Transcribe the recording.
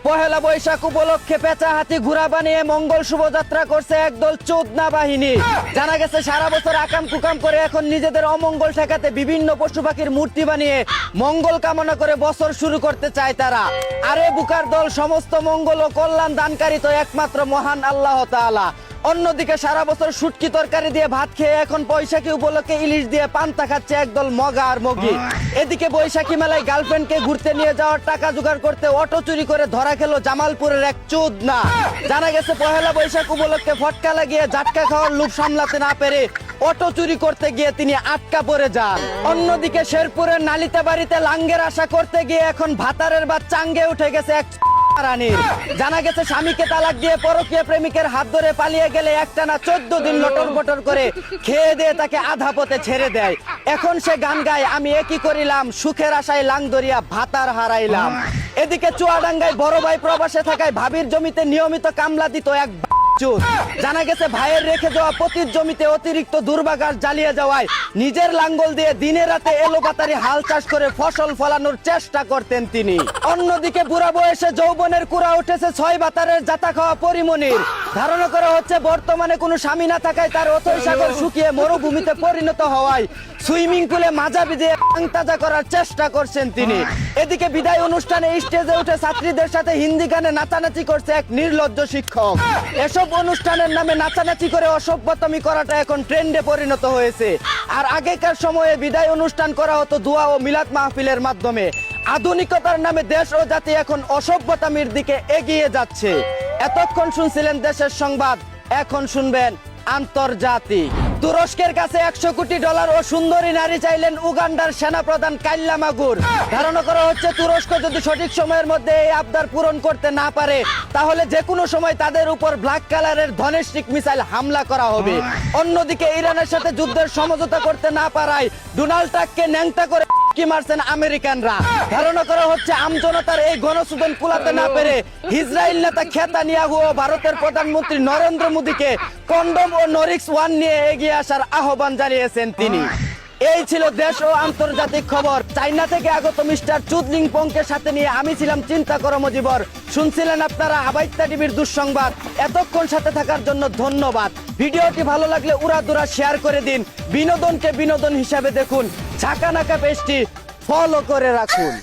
পহেলা বৈশাখ উপলক্ষে পেঁচা হাতি ঘোড়া বানিয়ে মঙ্গল শোভাযাত্রা করছে একদল চোদনা বাহিনী। জানা গেছে সারা বছর আকাম কুকাম করে এখন নিজেদের অমঙ্গল ঠেকাতে বিভিন্ন পশু পাখির মূর্তি বানিয়ে মঙ্গল কামনা করে বছর শুরু করতে চায় তারা। আরে বুকার দল, সমস্ত মঙ্গল ও কল্যাণ দানকারী তো একমাত্র মহান আল্লাহ তাআলা। অন্যদিকে সারা বছর শুটকি তরকারি দিয়ে ভাত খেয়ে এখন বৈশাখী উপলক্ষে ইলিশ দিয়ে পান্তা খাচ্ছে একদল মগা আর মগি। এদিকে বৈশাখী মেলায় গার্লফ্রেন্ডকে ঘুরতে নিয়ে যাওয়ার টাকা জোগাড় করতে অটো চুরি করে ধরা খেলো জামালপুরের এক চোদনা। জানা গেছে পহেলা বৈশাখ উপলক্ষে ফটকা লাগিয়ে জাটকা খাওয়ার লোভ সামলাতে না পেরে অটো চুরি করতে গিয়ে তিনি আটকা পড়ে যান। অন্যদিকে শেরপুরের নালিতা বাড়িতে লাঙ্গের আশা করতে গিয়ে এখন ভাতারের বা চাঙ্গে উঠে গেছে এক রানীর। জানা গেছে স্বামীকে তালাক দিয়ে পরকীয়া প্রেমিকের হাত ধরে পালিয়ে গেলে একটানা 14 দিন লটর বটর করে খেয়ে দিয়ে তাকে আধা পথে ছেড়ে দেয়। এখন সে গান গায়, আমি একই করিলাম সুখের আশায় লাং দরিয়া ভাতার হারাইলাম। এদিকে চুয়াডাঙ্গায় বড় ভাই প্রবাসে থাকায় ভাবির জমিতে নিয়মিত কামলা দিত এক। জানা গেছে ভাইয়ের রেখে যাওয়া পতির জমিতে অতিরিক্ত দুর্বাঘাস জ্বালিয়ে যাওয়ায় নিজের লাঙ্গল দিয়ে দিনে রাতে এলোপাতারি হাল চাষ করে ফসল ফলানোর চেষ্টা করতেন তিনি। অন্যদিকে বুড়া বয়সে যৌবনের কুড়া উঠেছে 6 বাতারের জাতা খাওয়া পরিমণির। ধারণা করা হচ্ছে বর্তমানে কোনো স্বামী না থাকায় তার অথৈ সাগর শুকিয়ে মরুভূমিতে পরিণত হওয়ায় সুইমিং পুলে মাজা ভিজিয়ে তাজা করার চেষ্টা করছেন তিনি। এদিকে বিদায় অনুষ্ঠানে স্টেজে উঠে ছাত্রীদের সাথে হিন্দি গানে নাচানাচি করছে এক নির্লজ্জ শিক্ষক। এসব অনুষ্ঠানের নামে নাচানাচি করে অসভ্যতামি করাটা এখন ট্রেন্ডে পরিণত হয়েছে। আর আগেকার সময়ে বিদায় অনুষ্ঠান করা হতো দোয়া ও মিলাদ মাহফিলের মাধ্যমে। আধুনিকতার নামে দেশ ও জাতি এখন অসভ্যতামির দিকে এগিয়ে যাচ্ছে। এতক্ষণ শুনছিলেন দেশের সংবাদ, এখন শুনবেন আন্তর্জাতিক। তুরস্কের কাছে $100 কোটি ও সুন্দরী নারী চাইলেন উগান্ডার সেনাপ্রধান কাইল্লা মাগুর। ধারণা করা হচ্ছে তুরস্ক যদি সঠিক সময়ের মধ্যে এই আবদার পূরণ করতে না পারে তাহলে যে কোনো সময় তাদের উপর ব্ল্যাক কালারের ধনেস্টিক মিসাইল হামলা করা হবে। অন্যদিকে ইরানের সাথে যুদ্ধের সমঝোতা করতে না পারায় ডোনাল্ড ট্রাম্পকে ন্যাংটা করে কি মারছেন আমেরিকানরা। ধারণা করা হচ্ছে আমজনতার এই গণশোধন কুলাতে না পেরে ইসরায়েল নেতা নেতানিয়াহু ও ভারতের প্রধানমন্ত্রী নরেন্দ্র মোদীকে কন্ডম ও নরিক্স 1 নিয়ে এগিয়ে আসার আহ্বান জানিয়েছেন তিনি। এই ছিল দেশ ও আন্তর্জাতিক খবর। চায়না থেকে আগত মিস্টার চুদলিং পংকে সাথে নিয়ে আমি ছিলাম চিন্তা করো মজিবর। শুনছিলেন আপনারা আবাইত্তা টিভির দুঃসংবাদ। এতক্ষণ সাথে থাকার জন্য ধন্যবাদ। ভিডিওটি ভালো লাগলে উড়াদুরা শেয়ার করে দিন। বিনোদনকে বিনোদন হিসাবে দেখুন। ঝাঁকানাকা পেজটি ফলো করে রাখুন।